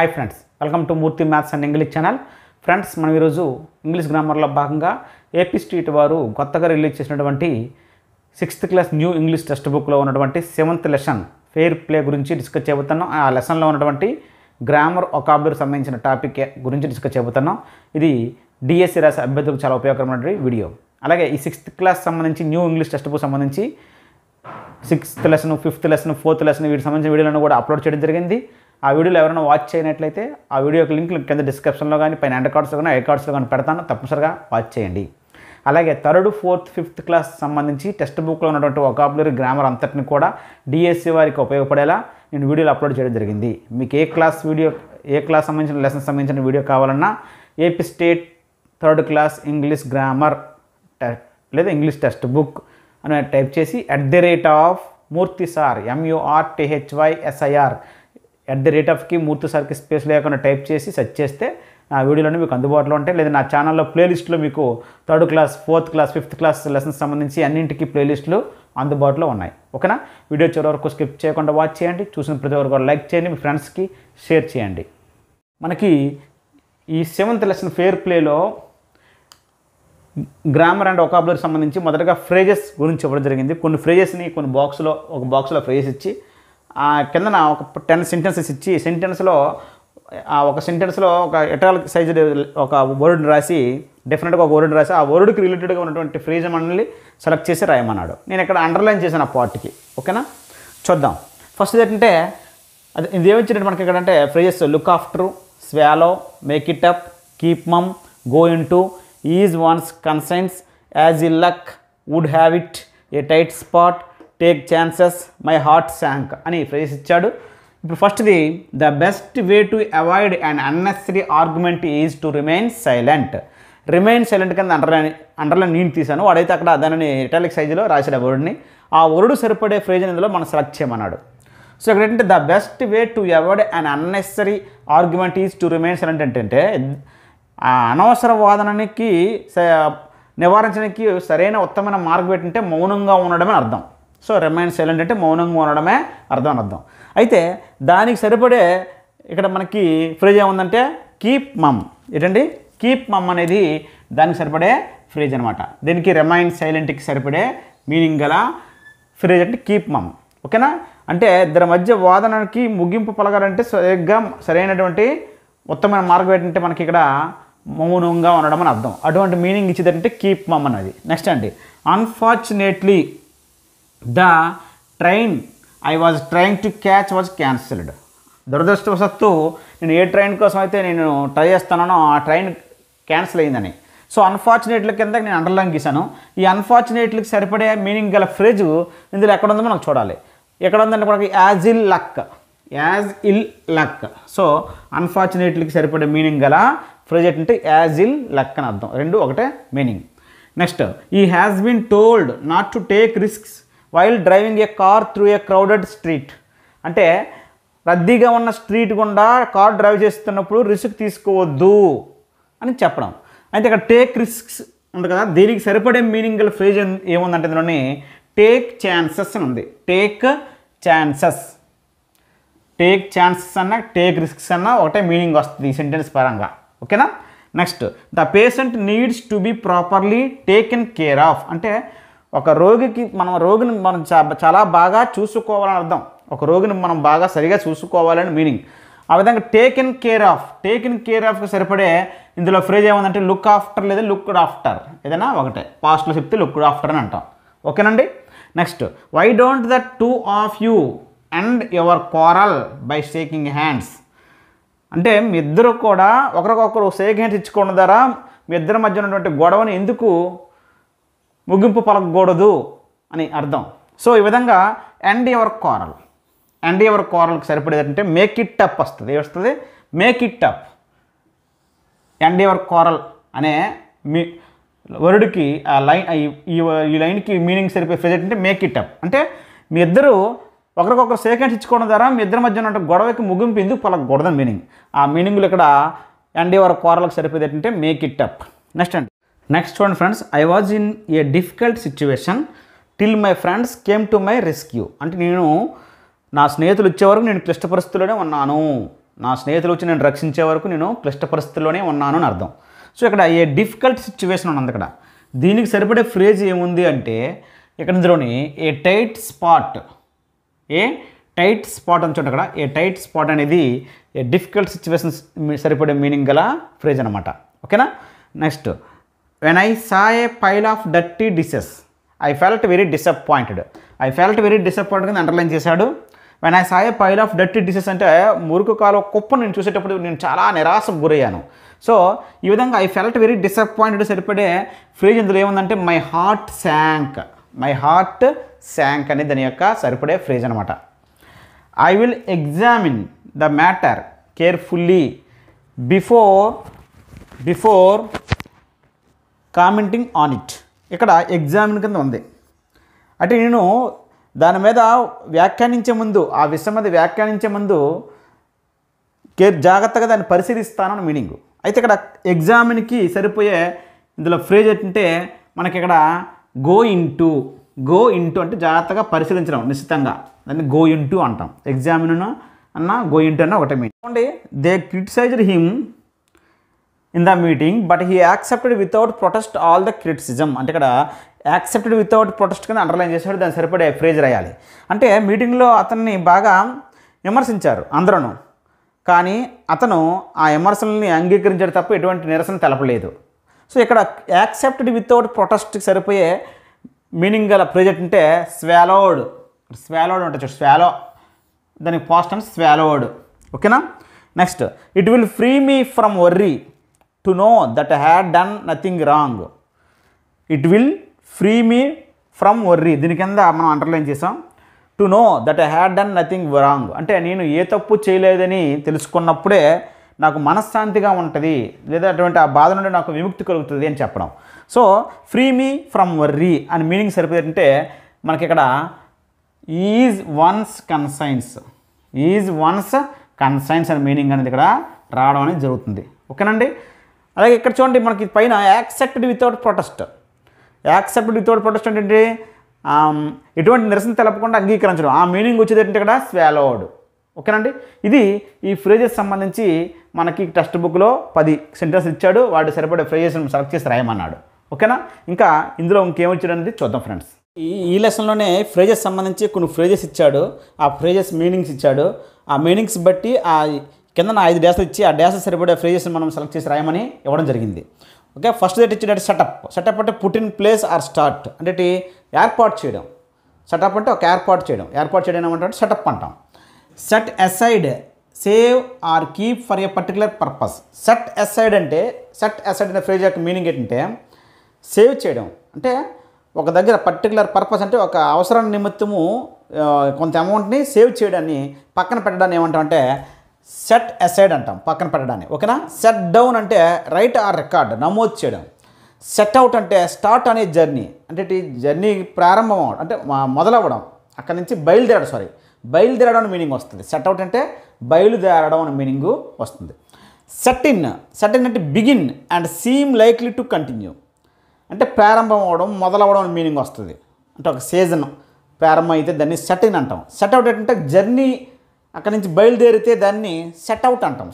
Hi friends, welcome to Murthy maths and English channel. Friends, మనం ఈరోజు English గ్రామర్లో భాగంగా AP state వారు కొత్తగా రిలీజ్ చేసినటువంటి 6th class new English text బుక్లో ఉన్నటువంటి 7th లెసన్ ఫెయిర్ ప్లే గురించి డిస్కస్ చేయబోతున్నాం. ఆ లెసన్లో ఉన్నటువంటి గ్రామర్ ఒకాబులరీ సంబంధించిన టాపిక్ గురించి డిస్కస్ చేయబోతున్నాం. ఇది డిఎస్సి రాసే అభ్యర్థులకు చాలా ఉపయోగకరమైన వీడియో. అలాగే ఈ 6th క్లాస్ సంబంధించి న్యూ ఇంగ్లీష్ టెక్స్ట్ బుక్ సంబంధించి 6th lesson, 5th lesson, 4th lesson వీటికి సంబంధించిన వీడియోలను కూడా అప్లోడ్ చేయడం జరిగింది. ఆ వీడియోలో ఎవరైనా వాచ్ చేయనట్లయితే ఆ వీడియోకి లింక్ కింద డిస్క్రిప్షన్లో కానీ పైన ఎండ్ కార్డ్స్లో కానీ ఐ కార్డ్స్లో కానీ పెడతాను, తప్పనిసరిగా వాచ్ చేయండి. అలాగే 3rd, 4th, 5th క్లాస్ సంబంధించి టెక్స్ట్ బుక్లో ఉన్నటువంటి వొకాబులరీ గ్రామర్ అంతటిని కూడా డిఎస్సి వారికి ఉపయోగపడేలా నేను వీడియోలు అప్లోడ్ చేయడం జరిగింది. మీకు ఏ క్లాస్ సంబంధించిన లెసన్స్ సంబంధించిన వీడియో కావాలన్నా AP state 3rd class English grammar లేదా ఇంగ్లీష్ టెక్స్ట్ బుక్ అని టైప్ చేసి @మూర్తిసార్ MURTHYSIR @కి మూర్తిసార్కి స్పేస్ లేకుండా టైప్ చేసి సెర్చ్ చేస్తే నా వీడియోలోనే మీకు అందుబాటులో ఉంటాయి. లేదా నా ఛానల్లో ప్లేలిస్ట్లో మీకు 3rd class, 4th class, 5th class lessons సంబంధించి అన్నింటికి ప్లేలిస్టులు అందుబాటులో ఉన్నాయి. ఓకేనా? వీడియో చివరి వరకు స్కిప్ చేయకుండా వాచ్ చేయండి. చూసిన ప్రతి ఒక్కరు కూడా లైక్ చేయండి, మీ ఫ్రెండ్స్కి షేర్ చేయండి. మనకి ఈ 7th లెసన్ ఫెయిర్ ప్లేలో గ్రామర్ అండ్ వొకాబులరీ సంబంధించి మొదటగా ఫ్రేజెస్ గురించి ఇవ్వడం జరిగింది. కొన్ని ఫ్రేజెస్ని ఒక బాక్స్లో ఫ్రేజెస్ ఇచ్చి కిందన ఒక 10 సెంటెన్సెస్ ఇచ్చి ఒక సెంటెన్స్లో ఒక ఎటాలిక్ సైజు ఒక వర్డ్ రాసి డెఫినెట్గా ఒక వర్డ్ రాసి ఆ వర్డ్కి రిలేటెడ్గా ఉన్నటువంటి ఫ్రేజ్ మనల్ని సెలెక్ట్ చేసి రాయమన్నాడు. నేను ఇక్కడ అండర్లైన్ చేశాను ఆ పార్ట్కి. ఓకేనా? చూద్దాం. ఫస్ట్ ఏంటంటే ఇది ఏమిచ్చినట్టు మనకి ఇక్కడ అంటే phrases look after, swallow, make it up, keep mum, go into, ease one's conscience, as ill luck, would have it, a tight spot, take chances, my heart sank అని ఫ్రేజెస్ ఇచ్చాడు. ఇప్పుడు ఫస్ట్ది the best way to avoid and unnecessary argument is to remain silent. Remain silent కింద underline నేను తీశాను. వాడైతే అక్కడ దానిని ఇటాలిక్ సైజులో రాశాడు ఆ వర్డ్ని. ఆ వర్డ్ సరిపడే ఫ్రేజ్ ఇందులో మనం సెలెక్ట్ చేయమన్నాడు. సో ఇక్కడ ఏంటంటే the best way to avoid and unnecessary argument is to remain silent అంటే ఆ అనవసర వాదనకి నివారించడానికి సరైన ఉత్తమమైన మార్గం ఏంటంటే మౌనంగా ఉండడమే అర్థం. సో రిమైన్ సైలెంట్ అంటే మౌనంగా ఉండడమే అర్థం. అయితే దానికి సరిపడే ఇక్కడ మనకి ఫ్రేజ్ ఏముందంటే కీప్ మమ్. ఏంటండి? కీప్ మమ్ అనేది దానికి సరిపడే ఫ్రేజ్ అనమాట. దీనికి రిమైన్ సైలెంట్కి సరిపడే మీనింగ్ గల ఫ్రేజ్ అంటే కీప్ మమ్. ఓకేనా? అంటే ఇద్దరి మధ్య వాదనకి ముగింపు పలకాలంటే సరైనటువంటి ఉత్తమమైన మార్గం ఏంటంటే మనకి ఇక్కడ మౌనంగా ఉండడం అని అర్థం. అటువంటి మీనింగ్ ఇచ్చేదంటే కీప్ మమ్ అన్నది. నెక్స్ట్ అండి, unfortunately the train I was trying to catch was cancelled. దురదృష్టవశత్తు నేను ఏ ట్రైన్ కోసం అయితే నేను ట్రై చేస్తానో ఆ ట్రైన్ క్యాన్సిల్ అయిందని. సో అన్ఫార్చునేట్లీ కింద నేను అండర్లైన్ గీసాను. ఈ అన్ఫార్చునేట్లీకి సరిపడే మీనింగ్ గల ఫ్రేజు ఇందులో ఎక్కడ ఉందో మనకు చూడాలి. ఎక్కడ ఉందంటే మనకి యాజ్ ఇల్ లక్. సో అన్ఫార్చునేట్లీకి సరిపడే మీనింగ్ గల ఫ్రేజ్ ఏంటంటే యాజ్ ఇల్ లక్ అని అర్థం. రెండు ఒకటే meaning. Next, he has been told not to take risks while driving a car through a crowded street. అంటే రద్దీగా ఉన్న స్ట్రీట్ గుండా కార్ డ్రైవ్ చేస్తున్నప్పుడు రిస్క్ తీసుకోవద్దు అని చెప్పడం. అయితే ఇక్కడ టేక్ రిస్క్స్ ఉంది కదా, దీనికి సరిపడే మీనింగ్ గల ఫ్రేజ్ ఏముందంటే ఇందులోని టేక్ ఛాన్సెస్ అని ఉంది. టేక్ ఛాన్సెస్ అన్న టేక్ రిస్క్స్ అన్న ఒకటే మీనింగ్ వస్తుంది ఈ సెంటెన్స్ పరంగా. ఓకేనా? Next, the patient needs to be properly taken care of. అంటే ఒక రోగిని మనం చాలా బాగా చూసుకోవాలని అర్థం. ఒక రోగిని మనం బాగా సరిగా చూసుకోవాలని మీనింగ్. ఆ విధంగా టేకెన్ కేర్ ఆఫ్కి సరిపడే ఇందులో ఫ్రేజ్ ఏముందంటే లుక్ ఆఫ్టర్ లేదా లుక్డ్ ఆఫ్టర్, ఏదైనా ఒకటే. పాస్ట్లో చెప్తే లుక్డ్ ఆఫ్టర్ అని అంటాం. ఓకేనండి? Next, why don't the two of you and your quarrel by shaking hands. అంటే మీ ఇద్దరు కూడా ఒకరికొకరు షేక్ హ్యాండ్స్ ఇచ్చుకోవడం ద్వారా మీ ఇద్దరి మధ్య ఉన్నటువంటి గొడవని ఎందుకు ముగింపు పలకకూడదు అని అర్థం. సో ఈ విధంగా ఎండ్ యువర్ క్వారల్కి సరిపడేదంటే మేక్ ఇట్ అప్ వస్తుంది. ఏమొస్తుంది? Make it up. End your quarrel అనే వర్డ్కి ఆ లైన్ ఈ లైన్కి మీనింగ్ సరిపోయే ఫ్రేజ్ అంటే మేక్ ఇట్ అప్. అంటే మీ ఇద్దరు ఒకరికొకరు షేక్ హ్యాండ్స్ ఇచ్చుకోవడం ద్వారా మీ ఇద్దరి మధ్య ఉన్న గొడవకి ముగింపు ఎందుకు పలకకూడదని మీనింగ్. ఆ మీనింగ్లో ఇక్కడ ఎండ్ యువర్ క్వారల్కి సరిపోయేది ఏంటంటే మేక్ ఇట్ అప్. నెక్స్ట్ చూడండి friends, I was in a difficult situation till my friends came to my rescue. అంటే నా స్నేహితులు వచ్చేవరకు నేను క్లిష్ట పరిస్థితుల్లోనే ఉన్నాను. నా స్నేహితులు వచ్చి నేను రక్షించే వరకు నేను క్లిష్ట పరిస్థితుల్లోనే ఉన్నాను అని అర్థం. సో ఇక్కడ ఏ డిఫికల్ట్ సిచ్యువేషన్ ఉన్నది. ఇక్కడ దీనికి సరిపడే ఫ్రేజ్ ఏముంది అంటే ఇక్కడ ఇందులోని ఏ టైట్ స్పాట్ అని చూడండి. అక్కడ ఏ టైట్ స్పాట్ అనేది ఏ డిఫికల్ట్ సిచ్యువేషన్స్ సరిపడే మీనింగ్ గల ఫ్రేజ్ అనమాట. ఓకేనా. Next, when I saw A pile of dirty dishes I felt very disappointed. కింద అండర్లైన్ చేశాడు. When I saw A pile of dirty dishes అంటే మురుకు కాలువ కుప్పను నేను చూసేటప్పుడు నేను చాలా నిరాశకు గురయ్యాను. సో ఈ విధంగా ఐ ఫెల్ట్ వెరీ డిసప్పాయింటెడ్ సరిపడే ఫ్రేజ్ ఇందులో ఏముందంటే మై హార్ట్ శాంక్ అనేది దాని యొక్క సరిపడే ఫ్రేజ్ అనమాట. I will examine the matter carefully before commenting on it. ఇక్కడ ఎగ్జామిన్ కింద ఉంది అంటే నేను దాని మీద వ్యాఖ్యానించే ముందు, ఆ విషయం మీద వ్యాఖ్యానించే ముందు జాగ్రత్తగా దాన్ని పరిశీలిస్తానని మీనింగ్. అయితే ఇక్కడ ఎగ్జామిన్కి సరిపోయే ఇందులో ఫ్రేజ్ ఏంటంటే మనకి ఇక్కడ గో ఇంటూ అంటే జాగ్రత్తగా పరిశీలించడం, నిశ్చితంగా దాన్ని గో ఇంటూ అంటాం. ఎగ్జామిన్ అన్న గో ఇంటూ అన్న ఒకటే మీనింగ్. చూడండి, they criticised him in the meeting but he accepted without protest all the criticism. అంటే ఇక్కడ యాక్సెప్టెడ్ వితౌట్ ప్రొటెస్ట్ కింద అండర్లైన్ చేసాడు, దాన్ని సరిపడే ఫ్రేజ్ రాయాలి. అంటే మీటింగ్లో అతన్ని బాగా విమర్శించారు అందరూ, కానీ అతను ఆ విమర్శల్ని అంగీకరించాడు తప్ప ఎటువంటి నిరసన తెలపలేదు. సో ఇక్కడ యాక్సెప్టెడ్ వితౌట్ ప్రొటెస్ట్కి సరిపోయే మీనింగ్ గల ఫ్రేజ్ అంటే స్వాలోడ్ అంటే స్వాలో, దానికి పాస్ట్ అంటే స్వాలోడ్. ఓకేనా. Next, it will free me from worry to know that I had done nothing wrong. It will free me from worry, దీని కింద మనం అండర్లైన్ చేసాం. To know that I had done nothing wrong అంటే నేను ఏ తప్పు చేయలేదని తెలుసుకున్నప్పుడే నాకు మనశ్శాంతిగా ఉంటుంది, లేదా అటువంటి ఆ బాధ నుండి నాకు విముక్తి కలుగుతుంది అని చెప్పడం. So free me from worry అని మీనింగ్ సరిపోయిందంటే మనకి ఇక్కడ ఈజ్ వన్స్ కన్సైన్స్ అనే మీనింగ్ అనేది ఇక్కడ రావడం అనేది జరుగుతుంది. ఓకేనండి. అలాగే ఇక్కడ చూడండి, మనకి పైన యాక్సెప్టెడ్ వితౌట్ ప్రొటెస్ట్ అంటే ఎటువంటి నిరసన తెలపకుండా అంగీకరించడం, ఆ మీనింగ్ వచ్చేది ఏంటంటే ఇక్కడ స్వాలోడ్. ఓకేనండి. ఇది ఈ ఫ్రేజెస్ సంబంధించి మనకి టెక్స్ట్ బుక్లో 10 సెంటెన్స్ ఇచ్చాడు, వాటి సరిపడే ఫ్రేజెస్ సెలెక్ట్ చేసి రాయమన్నాడు. ఓకేనా. ఇంకా ఇందులో ఇంకేమొచ్చాడు అనేది చూద్దాం ఫ్రెండ్స్. ఈ లెసన్లోనే ఫ్రేజెస్ సంబంధించి కొన్ని ఫ్రేజెస్ ఇచ్చాడు, ఆ ఫ్రేజెస్ మీనింగ్స్ ఇచ్చాడు. ఆ మీనింగ్స్ బట్టి ఆ కింద 5 డాషలు ఇచ్చి ఆ డాషలు సరిపడే ఫ్రేజెస్ మనం సెలెక్ట్ చేసి రాయమని ఇవ్వడం జరిగింది. ఓకే. ఫస్ట్ డేట్ ఇచ్చేటట్టు సెటప్ అంటే put in place or start అంటే ఏర్పాటు చేయడం. సెటప్ అంటే ఒక ఏర్పాటు చేయడం ఏమంటే సెటప్ అంటాం. Set aside save or keep for a particular purpose. Set aside అనే ఫ్రేజ్ యొక్క మీనింగ్ ఏంటంటే సేవ్ చేయడం, అంటే ఒక దగ్గర పర్టికులర్ పర్పస్ అంటే ఒక అవసరం నిమిత్తము కొంత అమౌంట్ని సేవ్ చేయడాన్ని పక్కన పెట్టడాన్ని ఏమంటాం అంటే సెట్ అసైడ్ అంటాం, పక్కన పెట్టడాన్ని. ఓకేనా. సెట్ డౌన్ అంటే రైట్ ఆర్ రికార్డ్, నమోదు చేయడం. సెట్ అవుట్ అంటే స్టార్ట్ అనే జర్నీ, అంటే జర్నీ ప్రారంభం అవడం అంటే మొదలవ్వడం, అక్కడి నుంచి బయలుదేరడం అని మీనింగ్ వస్తుంది. సెట్ అవుట్ అంటే బయలుదేరడం అనే మీనింగ్ వస్తుంది. సెట్ ఇన్ అంటే begin and seem likely to continue అంటే ప్రారంభం అవ్వడం, మొదలవ్వడం అని మీనింగ్ వస్తుంది. అంటే ఒక సీజన్ ప్రారంభం అయితే దాన్ని సెట్ ఇన్ అంటాం. సెట్ అవుట్ అంటే జర్నీ అక్కడి నుంచి బయలుదేరితే దాన్ని సెట్ అవుట్ అంటాం.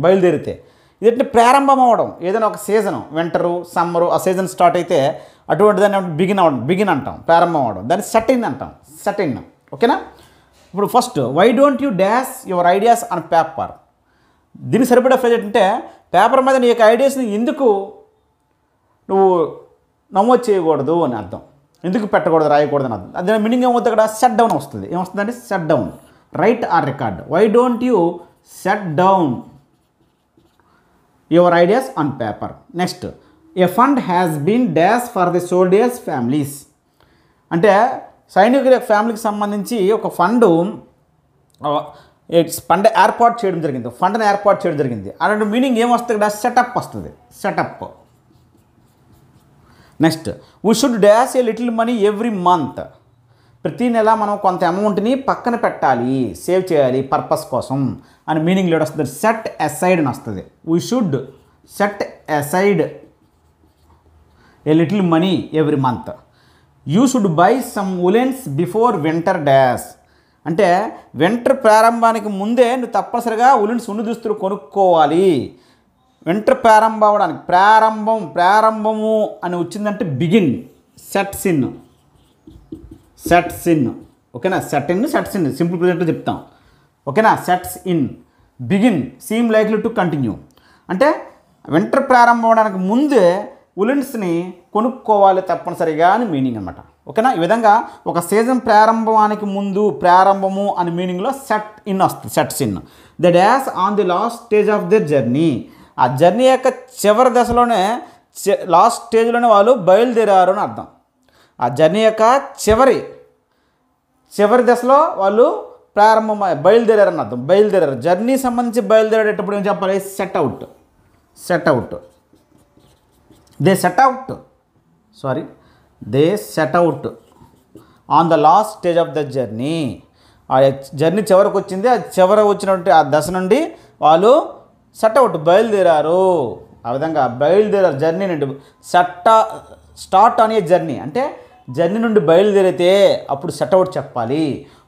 బయలుదేరితే ఇదంటే ప్రారంభం అవ్వడం, ఏదైనా ఒక సీజన్, వింటరు సమ్మరు ఆ సీజన్ స్టార్ట్ అయితే అటువంటి దాన్ని బిగిన్ అంటాం, ప్రారంభం అవ్వడం, దాన్ని సెట్ ఇన్ అంటాం. ఓకేనా. ఇప్పుడు first, why don't you dash your ideas on paper. దీనికి సరిపడే ఫ్రేజ్ ఏంటంటే పేపర్ మీద నీ యొక్క ఐడియాస్ని ఎందుకు నువ్వు నమోదు చేయకూడదు అని అర్థం, ఎందుకు పెట్టకూడదు, రాయకూడదు అని అర్థం. అదే మీనింగ్ ఏమవుతుంది అక్కడ సెట్ డౌన్ వస్తుంది. ఏమొస్తుందంటే set down, write or record. Why don't you set down your ideas on paper. Next, a fund has been dash for the soldiers families అంటే సైనికుల ఫ్యామిలీకి సంబంధించి ఒక ఫండ్ ఏర్పాటు చేయడం జరిగింది, ఫండ్ని ఏర్పాటు చేయడం జరిగింది. అలాంటి మీనింగ్ ఏమొస్తుంది ఇక్కడ సెటప్ వస్తుంది. Next, we should dash A little money every month. ప్రతి నెల మనం కొంత అమౌంట్ని పక్కన పెట్టాలి, సేవ్ చేయాలి పర్పస్ కోసం అని మీనింగ్ లేట్ వస్తుంది. సెట్ అసైడ్ అని వస్తుంది. We should set aside a little money every month. You should buy some woollens before winter dash అంటే వింటర్ ప్రారంభానికి ముందే నువ్వు తప్పనిసరిగా ఉలెన్స్ ఉన్ని దుస్తులు కొనుక్కోవాలి. వింటర్ ప్రారంభం అవడానికి ప్రారంభము అని వచ్చిందంటే బిగిన్, సెట్స్ ఇన్. ఓకేనా, సెట్స్ ఇన్ సింపుల్ ప్రెజెంట్లో చెప్తాం. ఓకేనా, sets in, begin, seem likely to continue. అంటే వింటర్ ప్రారంభం అవడానికి ముందే ఉలెన్స్ని కొనుక్కోవాలి తప్పనిసరిగా అని మీనింగ్ అనమాట. ఓకేనా, ఈ విధంగా ఒక సీజన్ ప్రారంభానికి ముందు ప్రారంభము అని మీనింగ్లో సెట్ ఇన్ వస్తుంది. Sets in the dash on the last stage of their journey. ఆ జర్నీ యొక్క చివరి దశలోనే, లాస్ట్ స్టేజ్లోనే వాళ్ళు బయలుదేరారు అని అర్థం. ఆ జర్నీ యొక్క చివరి దశలో వాళ్ళు బయలుదేరారని అర్థం. బయలుదేరారు, జర్నీ సంబంధించి బయలుదేరేటప్పుడు ఏం చెప్పాలి? Set out. They set out on the last stage of the journey. ఆ జర్నీ చివరికి వచ్చింది, ఆ చివర వచ్చినటువంటి ఆ దశ నుండి వాళ్ళు సెట్ అవుట్ బయలుదేరారు. ఆ విధంగా బయలుదేరారు జర్నీ నుండి. స్టార్ట్ అనే జర్నీ అంటే జర్నీ నుండి బయలుదేరితే అప్పుడు సెట్ అవుట్ చెప్పాలి.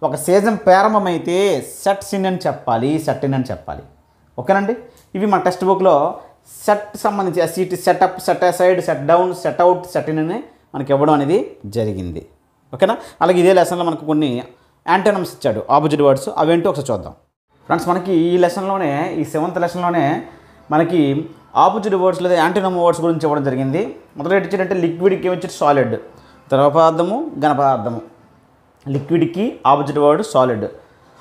ఒక సీజన్ ప్రారంభమైతే సెట్స్ ఇన్ అని చెప్పాలి. ఓకేనండి, ఇవి మన టెక్స్ట్ బుక్లో సెట్ సంబంధించి SET, setup, set aside, set down, set out, set in అని మనకి ఇవ్వడం అనేది జరిగింది. ఓకేనా, అలాగే ఇదే లెసన్లో మనకు కొన్ని యాంటోనమ్స్ ఇచ్చాడు, ఆపోజిట్ వర్డ్స్. అవేంటో ఒకసారి చూద్దాం ఫ్రెండ్స్. మనకి ఈ లెసన్లోనే, ఈ 7th లెసన్లోనే మనకి ఆపోజిట్ వర్డ్స్ లేదా యాంటోనమ్ వర్డ్స్ గురించి ఇవ్వడం జరిగింది. మొదట ఇచ్చాడంటే లిక్విడ్కి ఏమిచ్చాడు? సాలిడ్. ద్రవ పదార్థము, ఘన పదార్థము. లిక్విడ్కి opposite word solid.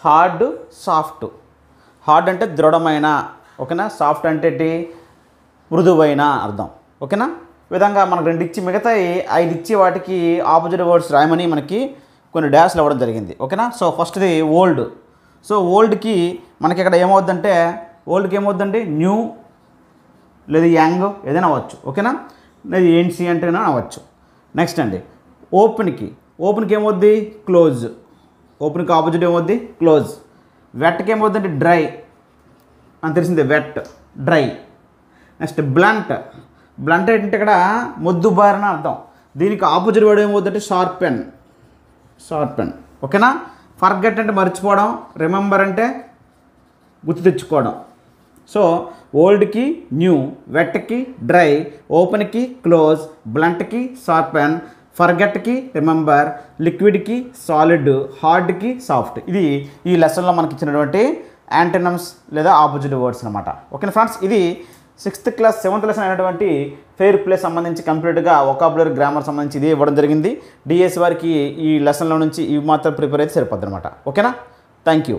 Hard, soft. Hard అంటే దృఢమైన. ఓకేనా, సాఫ్ట్ అంటే ఏంటి? మృదువైన అర్థం. ఓకేనా, ఈ విధంగా మనకు 2 ఇచ్చి మిగతా 5 ఇచ్చి వాటికి ఆపోజిట్ వర్డ్స్ రాయమని మనకి కొన్ని డాష్లు ఇవ్వడం జరిగింది. ఓకేనా, సో ఫస్ట్ది ఓల్డ్. సో ఓల్డ్కి మనకి ఇక్కడ ఏమవుద్దంటే, న్యూ లేదా యంగ్ ఏదైనా అవ్వచ్చు. ఓకేనా, లేదా ఏన్షియంట్ అయినా అవ్వచ్చు. నెక్స్ట్ అండి ఓపెన్కి ఏమవుద్ది? క్లోజ్. ఓపెన్కి ఆపోజిట్ ఏమవుద్ది? క్లోజ్. వెట్కి ఏమవుద్దంటే డ్రై అని తెలిసిందే, వెట్, డ్రై. నెక్స్ట్ బ్లంట్ ఏంటంటే ఇక్కడ మొద్దుబారిన అర్థం. దీనికి ఆపోజిట్ వర్డ్ ఏమవుద్దంటే షార్పెన్. ఓకేనా, ఫర్గెట్ అంటే మర్చిపోవడం, రిమెంబర్ అంటే గుర్తు తెచ్చుకోవడం. సో ఓల్డ్కి న్యూ, వెట్కి డ్రై, ఓపెన్కి క్లోజ్, బ్లంట్కి షార్పెన్, ఫర్గెట్కి రిమెంబర్, లిక్విడ్కి సాలిడ్, హార్డ్కి సాఫ్ట్. ఇది ఈ లెసన్లో మనకి ఇచ్చినటువంటి యాంటోనమ్స్ లేదా ఆపోజిట్ వర్డ్స్ అనమాట. ఓకేనా ఫ్రెండ్స్, ఇది 6th క్లాస్ 7th లెసన్ అయినటువంటి ఫెయిర్ ప్లే సంబంధించి కంప్లీట్గా వొకాబులరీ, గ్రామర్ సంబంధించి ఇది ఇవ్వడం జరిగింది. డిఎస్ వారికి ఈ లెసన్లో నుంచి ఇవి మాత్రం ప్రిపేర్ అయితే సరిపోద్ది అనమాట. ఓకేనా, థ్యాంక్ యూ.